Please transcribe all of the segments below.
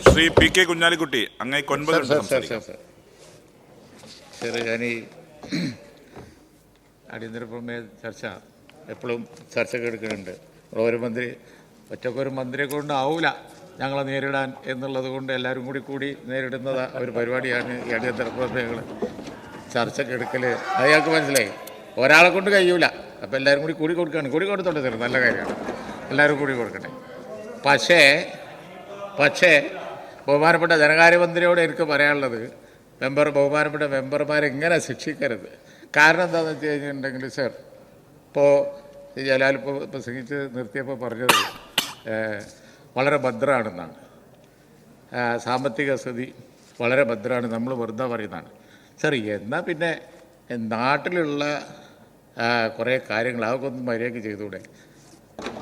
Shri P K Kunhalikutty അങ്ങേ ഞാൻ ഈ അടിയന്തര പ്രമേയ ചർച്ച എപ്പോഴും ചർച്ചയ്ക്ക് എടുക്കുന്നുണ്ട്. ഒരു മന്ത്രി ഒറ്റക്കൊരു മന്ത്രിയെ കൊണ്ട് ആവൂല ഞങ്ങളെ നേരിടാൻ എന്നുള്ളത് കൊണ്ട് എല്ലാവരും കൂടി നേരിടുന്നത് ഒരു പരിപാടിയാണ് ഈ അടിയന്തര പ്രമേയങ്ങൾ ചർച്ചയ്ക്ക് എടുക്കൽ. അയാൾക്ക് മനസ്സിലായി, ഒരാളെ കൊണ്ട് കഴിയൂല. അപ്പോൾ എല്ലാവരും കൂടി കൊടുക്കുകയാണ്. കൂടി കൊടുത്തോട്ടെ സാർ, നല്ല കാര്യമാണ്, എല്ലാവരും കൂടി കൊടുക്കട്ടെ. പക്ഷേ ബഹുമാനപ്പെട്ട ധനകാര്യമന്ത്രിയോട് എനിക്ക് പറയാനുള്ളത്, ബഹുമാനപ്പെട്ട മെമ്പർമാരെ ഇങ്ങനെ ശിക്ഷിക്കരുത്. കാരണം എന്താണെന്ന് വെച്ച് കഴിഞ്ഞിട്ടുണ്ടെങ്കിൽ സാർ, ഇപ്പോൾ ജലാൽ ഇപ്പോൾ പ്രസംഗിച്ച് നിർത്തിയപ്പോൾ പറഞ്ഞത് വളരെ ഭദ്രമാണെന്നാണ്, സാമ്പത്തിക സ്ഥിതി വളരെ ഭദ്രമാണ്, നമ്മൾ വെറുതെ പറയുന്നതാണ്. സാർ, എന്നാൽ പിന്നെ നാട്ടിലുള്ള കുറേ കാര്യങ്ങൾ അതൊക്കെ ഒന്ന് മര്യാദയ്ക്ക് ചെയ്തുകൂടെ?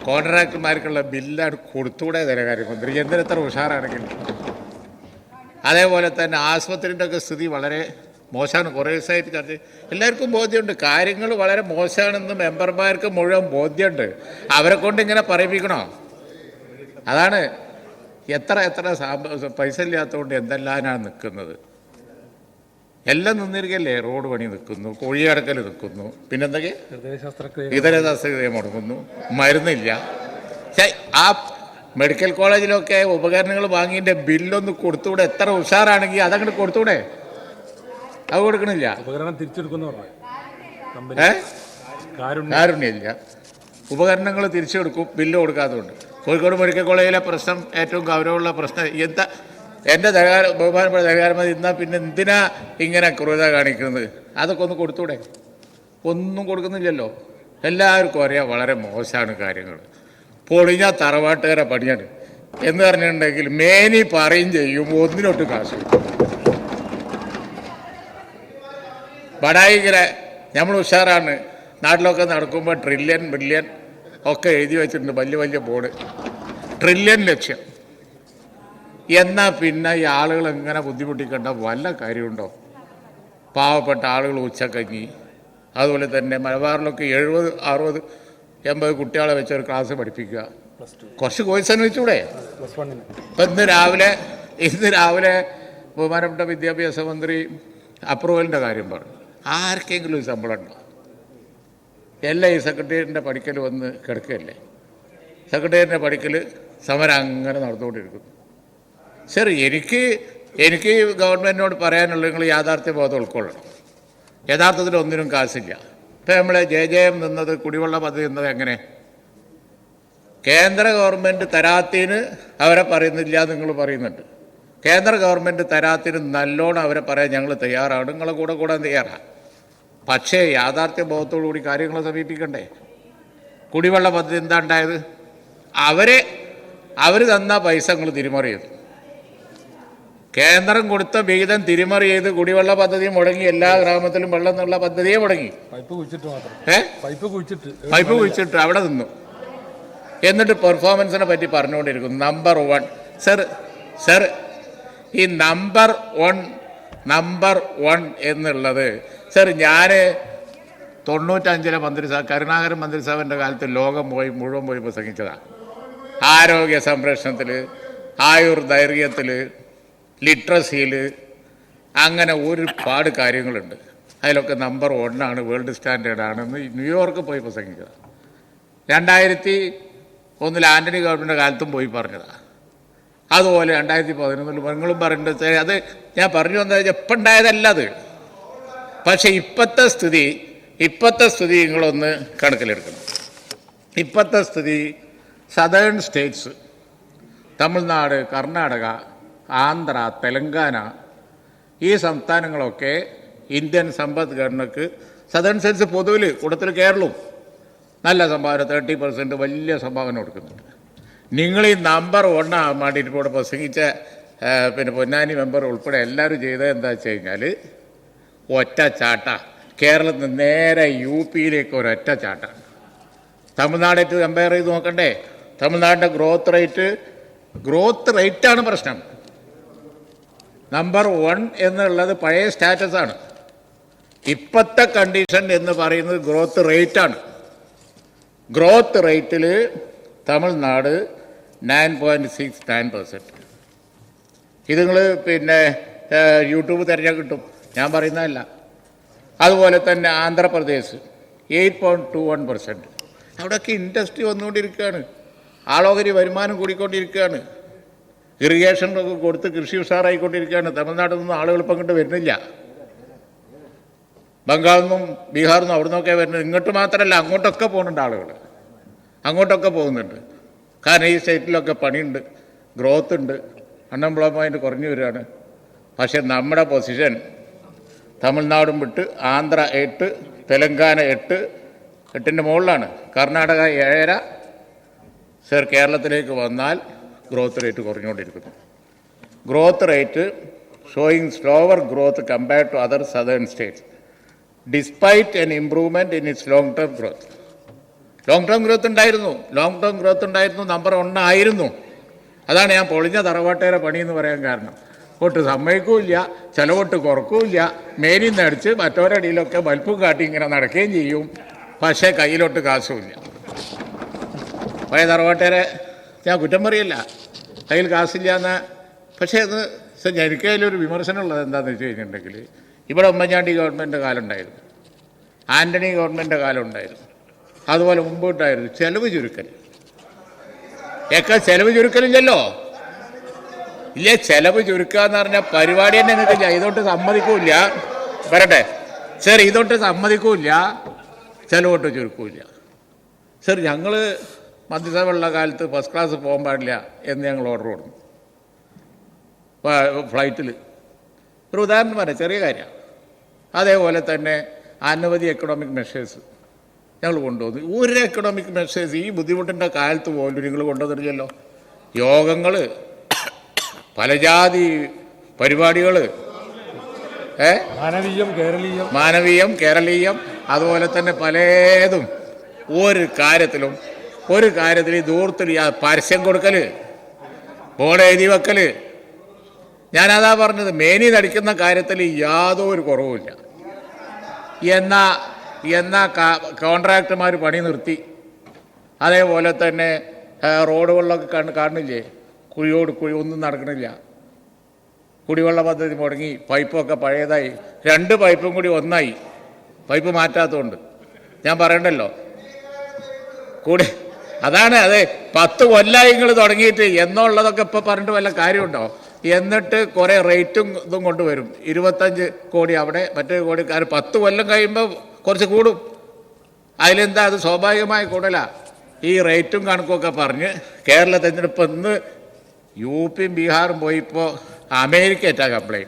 കോൺട്രാക്ടർമാർക്കുള്ള ബില്ലാണ് കൊടുത്തുകൂടെ ധനകാര്യമന്ത്രി? എന്തിനെത്ര ഉഷാറാണെങ്കിൽ. അതേപോലെ തന്നെ ആശുപത്രിൻ്റെ ഒക്കെ സ്ഥിതി വളരെ മോശമാണ്. കുറേ ദിവസമായിട്ട് ചർച്ച, എല്ലാവർക്കും ബോധ്യമുണ്ട് കാര്യങ്ങൾ വളരെ മോശമാണെന്ന് മെമ്പർമാർക്ക് മുഴുവൻ ബോധ്യമുണ്ട്. അവരെ കൊണ്ട് ഇങ്ങനെ പറയിപ്പിക്കണോ? അതാണ് എത്ര പൈസ ഇല്ലാത്തതുകൊണ്ട് എന്തെല്ലാമാണ് നിൽക്കുന്നത്. എല്ലാം നിന്നിരിക്കല്ലേ, റോഡ് പണി നിൽക്കുന്നു, കോഴിയടക്കൽ നിൽക്കുന്നു, പിന്നെന്തൊക്കെ ഇതര ശസ്ത്രക്രിയ മുടങ്ങുന്നു, മരുന്നില്ല. ആ മെഡിക്കൽ കോളേജിലൊക്കെ ഉപകരണങ്ങൾ വാങ്ങിയതിൻ്റെ ബില്ലൊന്ന് കൊടുത്തുകൂടെ? എത്ര ഉഷാറാണെങ്കിൽ അതങ്ങോട്ട് കൊടുത്തൂടെ? അത് കൊടുക്കണില്ല. കാരുണ്യമില്ല. ഉപകരണങ്ങൾ തിരിച്ചു കൊടുക്കും, ബില്ല് കൊടുക്കാത്തതുകൊണ്ട്. കോഴിക്കോട് മെഡിക്കൽ കോളേജിലെ പ്രശ്നം ഏറ്റവും ഗൗരവമുള്ള പ്രശ്നം. എൻ്റെ ബഹുമാനപ്പെട്ട ധനകാര്യമന്ത്രി എന്നാൽ പിന്നെ എന്തിനാ ഇങ്ങനെ ക്രൂരത കാണിക്കുന്നത്? അതൊക്കെ ഒന്ന് കൊടുത്തൂടെ? ഒന്നും കൊടുക്കുന്നില്ലല്ലോ. എല്ലാവർക്കും അറിയാം വളരെ മോശമാണ് കാര്യങ്ങൾ. പൊളിഞ്ഞ തറവാട്ടുകാരെ പണിയാണ് എന്ന് പറഞ്ഞിട്ടുണ്ടെങ്കിൽ മേനി പറയും ചെയ്യും, ഒന്നിനൊട്ട് കാശ്. ബടായിക്കര നമ്മൾ ഉഷാറാണ്. നാട്ടിലൊക്കെ നടക്കുമ്പോൾ ട്രില്യൺ ബില്യൺ ഒക്കെ എഴുതി വെച്ചിട്ടുണ്ട്, വലിയ ബോർഡ്, ട്രില്യൺ ലക്ഷ്യം. എന്നാൽ പിന്നെ ഈ ആളുകൾ എങ്ങനെ ബുദ്ധിമുട്ടിക്കേണ്ട വല്ല കാര്യമുണ്ടോ? പാവപ്പെട്ട ആളുകൾ ഉച്ചക്കഞ്ഞി, അതുപോലെ തന്നെ മലബാറിലൊക്കെ 70, 60, 80 കുട്ടികളെ വെച്ചൊരു ക്ലാസ് പഠിപ്പിക്കുക. കുറച്ച് കോഴ്സ് അനുവദിച്ചൂടെ? ഇപ്പം ഇന്ന് രാവിലെ ബഹുമാനപ്പെട്ട വിദ്യാഭ്യാസ മന്ത്രി അപ്രൂവലിൻ്റെ കാര്യം പറഞ്ഞു. ആർക്കെങ്കിലും ശമ്പളം ഉണ്ടോ? എല്ലാം ഈ സെക്രട്ടേറിയറ്റിൻ്റെ പഠിക്കൽ വന്ന് കിടക്കുകയല്ലേ. സെക്രട്ടേറിയറ്റിൻ്റെ പഠിക്കൽ സമരം അങ്ങനെ നടന്നുകൊണ്ടിരിക്കുന്നു. സർ, എനിക്ക് ഗവൺമെൻറ്റിനോട് പറയാനുള്ളത്, നിങ്ങൾ യാഥാർത്ഥ്യ ബോധം ഉൾക്കൊള്ളണം. യഥാർത്ഥത്തിൽ ഒന്നിനും കാശില്ല. ഇപ്പം നമ്മളെ JJM നിന്നത്, കുടിവെള്ള പദ്ധതി നിന്നത് എങ്ങനെ? കേന്ദ്ര ഗവൺമെൻറ് തരാത്തിന് അവരെ പറയുന്നില്ല, നിങ്ങൾ പറയുന്നുണ്ട്. കേന്ദ്ര ഗവൺമെൻറ് തരാത്തിന് നല്ലോണം അവരെ പറയാൻ ഞങ്ങൾ തയ്യാറാണ്, നിങ്ങളെ കൂടാൻ തയ്യാറാണ്. പക്ഷേ യാഥാർത്ഥ്യ ബോധത്തോടു കൂടി കാര്യങ്ങളെ സമീപിക്കണ്ടേ? കുടിവെള്ള പദ്ധതി എന്താ ഉണ്ടായത്? അവർ തന്ന പൈസ നിങ്ങൾ തിരിമറി ചെയ്തു. കേന്ദ്രം കൊടുത്ത വിഹിതം തിരിമറി ചെയ്ത് കുടിവെള്ള പദ്ധതി മുടങ്ങി. എല്ലാ ഗ്രാമത്തിലും വെള്ളം എന്നുള്ള പദ്ധതിയെ മുടങ്ങി. പൈപ്പ് കുഴിച്ചിട്ട് അവിടെ നിന്നു. എന്നിട്ട് പെർഫോമൻസിനെ പറ്റി പറഞ്ഞുകൊണ്ടിരിക്കുന്നു. നമ്പർ 1 സർ, ഈ നമ്പർ 1 എന്നുള്ളത് സർ, ഞാൻ 95 മന്ത്രിസഭ, കരുണാകരൻ മന്ത്രിസഭൻ്റെ കാലത്ത് ലോകം മുഴുവൻ പോയി പ്രസംഗിച്ചതാണ്. ആരോഗ്യ സംരക്ഷണത്തിൽ, ആയുർദൈർഘ്യത്തിൽ, ലിറ്ററസിയിൽ, അങ്ങനെ ഒരുപാട് കാര്യങ്ങളുണ്ട്. അതിലൊക്കെ നമ്പർ 1 വേൾഡ് സ്റ്റാൻഡേർഡാണെന്ന് ന്യൂയോർക്ക് പോയി പ്രസംഗിച്ചതാണ്. 2001 ആൻ്റണി ഗവൺമെൻറ് കാലത്തും പോയി പറഞ്ഞതാണ്. അതുപോലെ 2011 നിങ്ങളും പറഞ്ഞിട്ട്, അത് ഞാൻ പറഞ്ഞു വന്നത് എപ്പം ഉണ്ടായതല്ല അത്. പക്ഷേ ഇപ്പോഴത്തെ സ്ഥിതി നിങ്ങളൊന്ന് കണക്കിലെടുക്കണം. ഇപ്പോഴത്തെ സ്ഥിതി സദേൺ സ്റ്റേറ്റ്സ്, തമിഴ്നാട്, കർണാടക, ആന്ധ്ര, തെലങ്കാന, ഈ സംസ്ഥാനങ്ങളൊക്കെ ഇന്ത്യൻ സമ്പദ്ഘടനക്ക് സദേൺ സ്റ്റേറ്റ്സ് പൊതുവിൽ കൂട്ടത്തിൽ കേരളവും നല്ല സംഭാവന, 30% വലിയ സംഭാവന കൊടുക്കുന്നുണ്ട്. നിങ്ങൾ ഈ നമ്പർ 1 ആകാൻ വേണ്ടിയിട്ട് ഇവിടെ പ്രസംഗിച്ച പിന്നെ പൊന്നാനി മെമ്പർ ഉൾപ്പെടെ എല്ലാവരും ചെയ്തത് എന്താ വെച്ച് കഴിഞ്ഞാൽ, ഒറ്റ ചാട്ട. കേരളത്തിൽ നിന്ന് നേരെ UP-യിലേക്ക് ഒരൊറ്റ ചാട്ടാണ്. തമിഴ്നാടായിട്ട് കമ്പയർ ചെയ്ത് നോക്കണ്ടേ? തമിഴ്നാടിൻ്റെ ഗ്രോത്ത് റേറ്റാണ് പ്രശ്നം. നമ്പർ 1 എന്നുള്ളത് പഴയ സ്റ്റാറ്റസാണ്. ഇപ്പോഴത്തെ കണ്ടീഷൻ എന്ന് പറയുന്നത് ഗ്രോത്ത് റേറ്റാണ്. ഗ്രോത്ത് റേറ്റിൽ തമിഴ്നാട് 9.69%, ഇത് നിങ്ങൾ പിന്നെ യൂട്യൂബ് തിരഞ്ഞാൽ കിട്ടും, ഞാൻ പറയുന്നതല്ല. അതുപോലെ തന്നെ ആന്ധ്രാപ്രദേശ് 8.21%. അവിടെയൊക്കെ ഇൻഡസ്ട്രി വന്നുകൊണ്ടിരിക്കുകയാണ്, ആളോഹരി വരുമാനം കൂടിക്കൊണ്ടിരിക്കുകയാണ്, ഇറിഗേഷനൊക്കെ കൊടുത്ത് കൃഷി ഉഷാറായിക്കൊണ്ടിരിക്കുകയാണ്. തമിഴ്നാട്ടിൽ നിന്നും ആളുകൾ ഇപ്പം ഇങ്ങോട്ട് വരുന്നില്ല, ബംഗാളിൽ നിന്നും ബീഹാറിൽ നിന്നും അവിടെ നിന്നൊക്കെ വരുന്നത്. ഇങ്ങോട്ട് മാത്രമല്ല, അങ്ങോട്ടൊക്കെ പോകുന്നുണ്ട് ആളുകൾ, അങ്ങോട്ടൊക്കെ പോകുന്നുണ്ട്. കാരണം ഈ സ്റ്റേറ്റിലൊക്കെ പണിയുണ്ട്, ഗ്രോത്ത് ഉണ്ട്, അൺഎംപ്ലോയ്മെൻറ്റ് കുറഞ്ഞു വരികയാണ്. പക്ഷേ നമ്മുടെ പൊസിഷൻ തമിഴ്നാടും വിട്ട് ആന്ധ്ര 8, തെലങ്കാന 8ൻ്റെ മുകളിലാണ്, കർണാടക 7.5. സർ, കേരളത്തിലേക്ക് വന്നാൽ ഗ്രോത്ത് റേറ്റ് കുറഞ്ഞുകൊണ്ടിരിക്കുന്നു. Growth rate showing slower growth compared to other southern states despite an improvement in its long term growth. Long term growth ഉണ്ടായിരുന്നു, നമ്പർ 1 ആയിരുന്നു. അതാണ് ഞാൻ പൊളിഞ്ഞ തറവാട്ടേരെ പണിയെന്ന് പറയാൻ കാരണം. ഒട്ട് സമ്മതിക്കൂല്ല, ചിലവൊട്ട് കുറക്കൂല്ല, മേലിന്ന് അടിച്ച് മറ്റോരടിയിലൊക്കെ ബൽപ്പും കാട്ടി ഇങ്ങനെ നടക്കുകയും ചെയ്യും. പക്ഷേ കയ്യിലോട്ട് കാശുമില്ല. പഴയ തറവാട്ടേരെ ഞാൻ കുറ്റം പറയില്ല, കയ്യിൽ കാശില്ല എന്ന്. പക്ഷേ അത് എനിക്കതിലൊരു വിമർശനമുള്ളത് എന്താണെന്ന് വെച്ച് കഴിഞ്ഞിട്ടുണ്ടെങ്കിൽ, ഇവിടെ ഉമ്മൻചാണ്ടി ഗവൺമെൻറ് കാലം ഉണ്ടായിരുന്നു, ആൻ്റണി ഗവൺമെൻറ് കാലം ഉണ്ടായിരുന്നു, അതുപോലെ മുമ്പോട്ടായിരുന്നു. ചെലവ് ചുരുക്കൽ ചെലവ് ചുരുക്കലില്ലല്ലോ. ഇല്ലേ, ചെലവ് ചുരുക്കുക എന്ന് പറഞ്ഞാൽ പരിപാടി തന്നെ നിങ്ങൾക്ക് ഇതോട്ട് സമ്മതിക്കൂല്ല. വരട്ടെ സർ, ഇതോട്ട് സമ്മതിക്കൂല്ല, ചെലവോട്ട് ചുരുക്കൂല്ല. സർ, ഞങ്ങൾ മന്ത്രിസഭയുള്ള കാലത്ത് ഫസ്റ്റ് ക്ലാസ് പോകാൻ പാടില്ല എന്ന് ഞങ്ങൾ ഓർഡർ കൊടുക്കും ഫ്ലൈറ്റിൽ. ഒരു ഉദാഹരണം പറയാം, ചെറിയ കാര്യമാണ്. അതേപോലെ തന്നെ അനവധി എക്കണോമിക് മെഷേഴ്സ് ഞങ്ങൾ കൊണ്ടുവന്നു. ഒരു എക്കണോമിക് മെഷേഴ്സ് ഈ ബുദ്ധിമുട്ടിൻ്റെ കാലത്ത് പോലും നിങ്ങൾ കൊണ്ടുവന്നിട്ടില്ലല്ലോ. യോഗങ്ങൾ, പല ജാതി പരിപാടികൾ, മാനവീയം കേരളീയം, അതുപോലെ തന്നെ പലതും. ഒരു കാര്യത്തിലും ഈ ദൂരത്തിൽ പരസ്യം കൊടുക്കൽ, ബോർഡ് എഴുതി വെക്കൽ, ഞാനതാ പറഞ്ഞത്. മേനി നടിക്കുന്ന കാര്യത്തിൽ യാതൊരു കുറവുമില്ല. എന്നാ കോൺട്രാക്ടർമാർ പണി നിർത്തി. അതേപോലെ തന്നെ റോഡുകളിലൊക്കെ കാണുന്നില്ലേ, കുഴി ഒന്നും നടക്കണില്ല. കുടിവെള്ള പദ്ധതി മുടങ്ങി, പൈപ്പൊക്കെ പഴയതായി, 2 പൈപ്പും കൂടി ഒന്നായി, പൈപ്പ് മാറ്റാത്തതുകൊണ്ട്. ഞാൻ പറയണ്ടല്ലോ അതാണ്. അതെ, 10 കൊല്ലമായി നിങ്ങൾ തുടങ്ങിയിട്ട് എന്നുള്ളതൊക്കെ ഇപ്പോൾ പറഞ്ഞിട്ട് വല്ല കാര്യമുണ്ടോ? എന്നിട്ട് കുറേ റേറ്റും ഇതും കൊണ്ടുവരും. 25 കോടി അവിടെ, മറ്റേ കോടി. 10 കൊല്ലം കഴിയുമ്പോൾ കുറച്ച് കൂടും. അതിലെന്താ, അത് സ്വാഭാവികമായി കൂടലാണ്. ഈ റേറ്റും കണക്കുമൊക്കെ പറഞ്ഞ് കേരള തെരഞ്ഞെടുപ്പ് ഇന്ന് UP യും ബീഹാറും പോയിപ്പോൾ അമേരിക്കറ്റാ കമ്പയർ.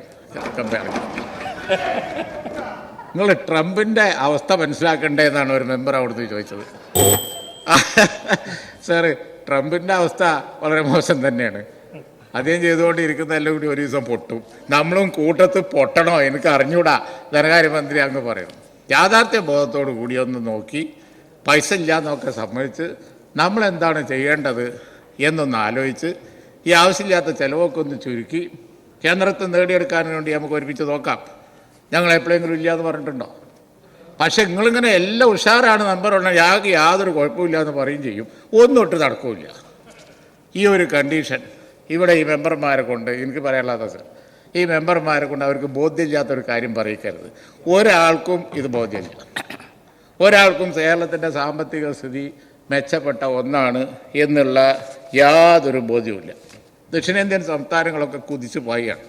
നിങ്ങൾ ട്രംപിൻ്റെ അവസ്ഥ മനസ്സിലാക്കണ്ടേ ഒരു മെമ്പർ അവിടുന്ന് ചോദിച്ചത്. സാറ്, ട്രംപിൻ്റെ അവസ്ഥ വളരെ മോശം തന്നെയാണ്. അദ്ദേഹം ചെയ്തുകൊണ്ടിരിക്കുന്നതെല്ലാം കൂടി ഒരു ദിവസം പൊട്ടും. നമ്മളും കൂട്ടത്ത് പൊട്ടണോ എനിക്ക് അറിഞ്ഞൂടാ, ധനകാര്യമന്ത്രി അങ്ങ് പറയണം. യാഥാർത്ഥ്യ ബോധത്തോടു കൂടി ഒന്ന് നോക്കി, പൈസ ഇല്ലാന്നൊക്കെ സമ്മതിച്ച് നമ്മളെന്താണ് ചെയ്യേണ്ടത് എന്നൊന്ന് ആലോചിച്ച്, ഈ ആവശ്യമില്ലാത്ത ചിലവൊക്കെ ഒന്ന് ചുരുക്കി കേന്ദ്രത്തിൽ നേടിയെടുക്കാൻ വേണ്ടി നമുക്ക് ഒരുമിച്ച് നോക്കാം. ഞങ്ങൾ എപ്പോഴെങ്കിലും ഇല്ലയെന്ന് പറഞ്ഞിട്ടുണ്ടോ? പക്ഷെ നിങ്ങളിങ്ങനെ എല്ലാം ഉഷാറാണ്, നമ്പറുണ്ട്, യാതൊരു കുഴപ്പമില്ല എന്ന് പറയും ചെയ്യും. ഒന്നൊട്ട് നടക്കില്ല. ഈ ഒരു കണ്ടീഷൻ ഇവിടെ ഈ മെമ്പർമാരെ കൊണ്ട് എനിക്ക് പറയാനുള്ളത് സർ, ഈ മെമ്പർമാരെ കൊണ്ട് അവർക്ക് ബോധ്യമില്ലാത്തൊരു കാര്യം പറയിക്കരുത്. ഒരാൾക്കും ഇത് ബോധ്യമില്ല. ഒരാൾക്കും കേരളത്തിൻ്റെ സാമ്പത്തിക സ്ഥിതി മെച്ചപ്പെട്ട ഒന്നാണ് എന്നുള്ള യാതൊരു ബോധ്യവുമില്ല. ദക്ഷിണേന്ത്യൻ സംസ്ഥാനങ്ങളൊക്കെ കുതിച്ചു പോയാണ്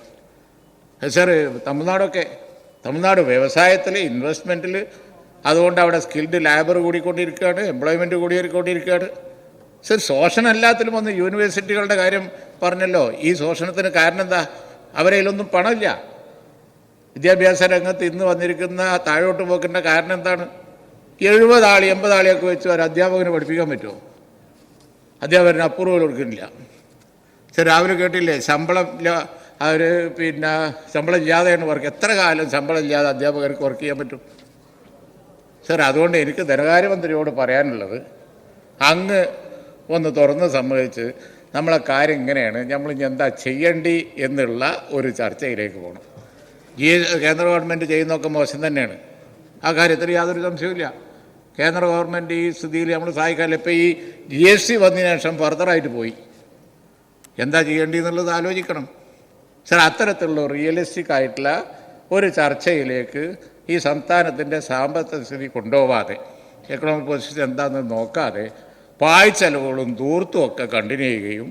സർ. തമിഴ്നാട് വ്യവസായത്തിൽ, ഇൻവെസ്റ്റ്മെൻറ്റിൽ, അതുകൊണ്ട് അവിടെ സ്കിൽഡ് ലേബർ കൂടിക്കൊണ്ടിരിക്കുകയാണ്, എംപ്ലോയ്മെൻറ്റ് കൂടിക്കൊണ്ടിരിക്കുകയാണ് സർ. ശോഷണം എല്ലാത്തിലും വന്ന് യൂണിവേഴ്സിറ്റികളുടെ കാര്യം പറഞ്ഞല്ലോ. ഈ ശോഷണത്തിന് കാരണം എന്താ? അവരതിലൊന്നും പണമില്ല. വിദ്യാഭ്യാസ രംഗത്ത് ഇന്ന് വന്നിരിക്കുന്ന താഴോട്ട് പോക്കിൻ്റെ കാരണം എന്താണ്? 70 ആൾ 80 ആളെയൊക്കെ വെച്ച് ഒരു അധ്യാപകന് പഠിപ്പിക്കാൻ പറ്റുമോ? അധ്യാപകന് അപ്രൂവൽ കൊടുക്കുന്നില്ല സർ. രാവിലെ കേട്ടില്ലേ, ശമ്പളം അവർ ശമ്പളം ഇല്ലാതെയാണ് വർക്ക്. എത്ര കാലം ശമ്പളം ഇല്ലാതെ അധ്യാപകർക്ക് വർക്ക് ചെയ്യാൻ പറ്റും സർ? അതുകൊണ്ട് എനിക്ക് ധനകാര്യമന്ത്രിയോട് പറയാനുള്ളത്, അങ്ങ് ഒന്ന് തുറന്ന് സമ്മതിച്ച് നമ്മളെ കാര്യം ഇങ്ങനെയാണ്, നമ്മളിനി എന്താ ചെയ്യേണ്ടി എന്നുള്ള ഒരു ചർച്ചയിലേക്ക് പോകണം. കേന്ദ്ര ഗവൺമെൻറ് ചെയ്യുന്നതൊക്കെ മോശം തന്നെയാണ്, ആ കാര്യത്തിൽ യാതൊരു സംശയവുമില്ല. കേന്ദ്ര ഗവൺമെൻറ് ഈ സ്ഥിതിയിൽ നമ്മൾ സഹായിക്കാനില്ല. ഇപ്പോൾ ഈ GST വന്നതിന് ശേഷം ഫർദറായിട്ട് പോയി. എന്താ ചെയ്യേണ്ടി എന്നുള്ളത് ആലോചിക്കണം. സർ, അത്തരത്തിലുള്ള റിയലിസ്റ്റിക് ആയിട്ടുള്ള ഒരു ചർച്ചയിലേക്ക് ഈ സംസ്ഥാനത്തിൻ്റെ സാമ്പത്തിക സ്ഥിതി കൊണ്ടുപോകാതെ, എക്കണോമിക് പൊസിഷൻ എന്താണെന്ന് നോക്കാതെ പാഴ്ചെലവുകളും ധൂർത്തും ഒക്കെ കണ്ടിന്യൂ ചെയ്യുകയും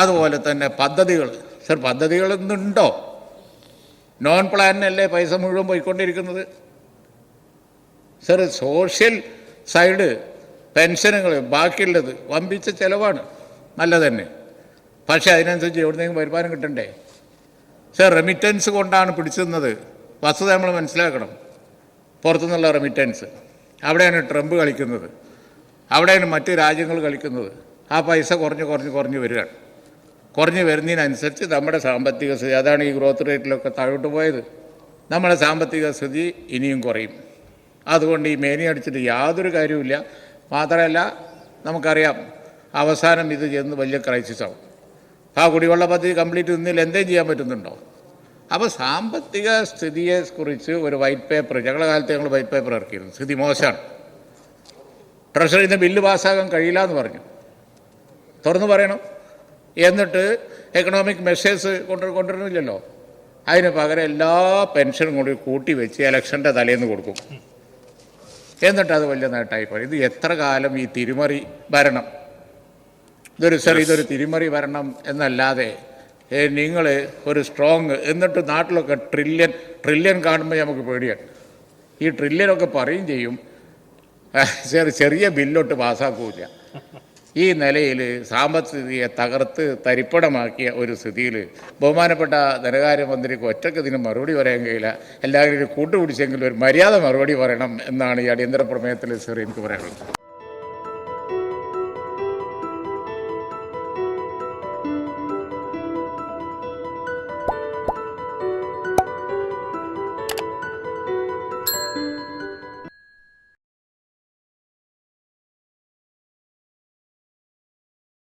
അതുപോലെ തന്നെ പദ്ധതികൾ, സർ പദ്ധതികളൊന്നുണ്ടോ? നോൺ പ്ലാനിനല്ലേ പൈസ മുഴുവൻ പോയിക്കൊണ്ടിരിക്കുന്നത്? സർ, സോഷ്യൽ സൈഡ് പെൻഷനുകൾ ബാക്കിയുള്ളത് വമ്പിച്ച ചിലവാണ്, നല്ല തന്നെ. പക്ഷേ അതിനനുസരിച്ച് എവിടുന്നെങ്കിലും വരുമാനം കിട്ടണ്ടേ? സർ, റെമിറ്റൻസ് കൊണ്ടാണ് പിടിച്ചുന്നത്. വസ്തുത നമ്മൾ മനസ്സിലാക്കണം. പുറത്തുനിന്നുള്ള റെമിറ്റൻസ്, അവിടെയാണ് ട്രംപ് കളിക്കുന്നത്, അവിടെയാണ് മറ്റ് രാജ്യങ്ങൾ കളിക്കുന്നത്. ആ പൈസ കുറഞ്ഞ് വരികയാണ്. കുറഞ്ഞ് വരുന്നതിനനുസരിച്ച് നമ്മുടെ സാമ്പത്തിക സ്ഥിതി, അതാണ് ഈ ഗ്രോത്ത് റേറ്റിലൊക്കെ താഴോട്ട് പോയത്. നമ്മുടെ സാമ്പത്തിക സ്ഥിതി ഇനിയും കുറയും. അതുകൊണ്ട് ഈ മേനി അടിച്ചിട്ട് യാതൊരു കാര്യവുമില്ല. മാത്രമല്ല, നമുക്കറിയാം അവസാനം ഇത് ചെന്ന് വലിയ ക്രൈസിസ് ആവും. ആ കുടിവെള്ള പദ്ധതി കംപ്ലീറ്റ് നിന്നിൽ എന്തെങ്കിലും ചെയ്യാൻ പറ്റുന്നുണ്ടോ? അപ്പോൾ സാമ്പത്തിക സ്ഥിതിയെക്കുറിച്ച് ഒരു വൈറ്റ് പേപ്പർ, ഞങ്ങളുടെ കാലത്ത് ഞങ്ങൾ വൈറ്റ് പേപ്പർ ഇറക്കിയിരുന്നു. സ്ഥിതി മോശമാണ്, ട്രഷറിയിൽ നിന്ന് ബില്ല് പാസ്സാകാൻ കഴിയില്ല എന്ന് പറഞ്ഞു. തുറന്നു പറയണം. എന്നിട്ട് എക്കണോമിക് മെഷേഴ്സ് കൊണ്ടുവരുന്നില്ലല്ലോ. അതിന് പകരം എല്ലാ പെൻഷനും കൂടി കൂട്ടി വെച്ച് ഇലക്ഷൻ്റെ തലേന്ന് കൊടുക്കും. എന്നിട്ട് അത് വലിയ നേട്ടമായി പറയും. ഇത് എത്ര കാലം ഈ തിരിമറി ഭരണം? ഇതൊരു തിരിമറി ഭരണം എന്നല്ലാതെ നിങ്ങൾ ഒരു സ്ട്രോങ്, എന്നിട്ട് നാട്ടിലൊക്കെ ട്രില്യൺ കാണുമ്പോൾ നമുക്ക് പേടിയാണ്. ഈ ട്രില്യനൊക്കെ പറയും ചെയ്യും, ചെറിയ ബില്ലോട്ട് പാസ്സാക്കൂല. ഈ നിലയിൽ സാമ്പത്തികയെ തകർത്ത് തരിപ്പണമാക്കിയ ഒരു സ്ഥിതിയിൽ ബഹുമാനപ്പെട്ട ധനകാര്യമന്ത്രിക്ക് ഒറ്റയ്ക്ക് ഇതിന് മറുപടി പറയാൻ കഴിയില്ല. എല്ലാവരും കൂട്ടുപിടിച്ചെങ്കിലും ഒരു മര്യാദ മറുപടി പറയണം എന്നാണ് ഈ അടിയന്തര പ്രമേയത്തിൽ സർ എനിക്ക് പറയാനുള്ളത്.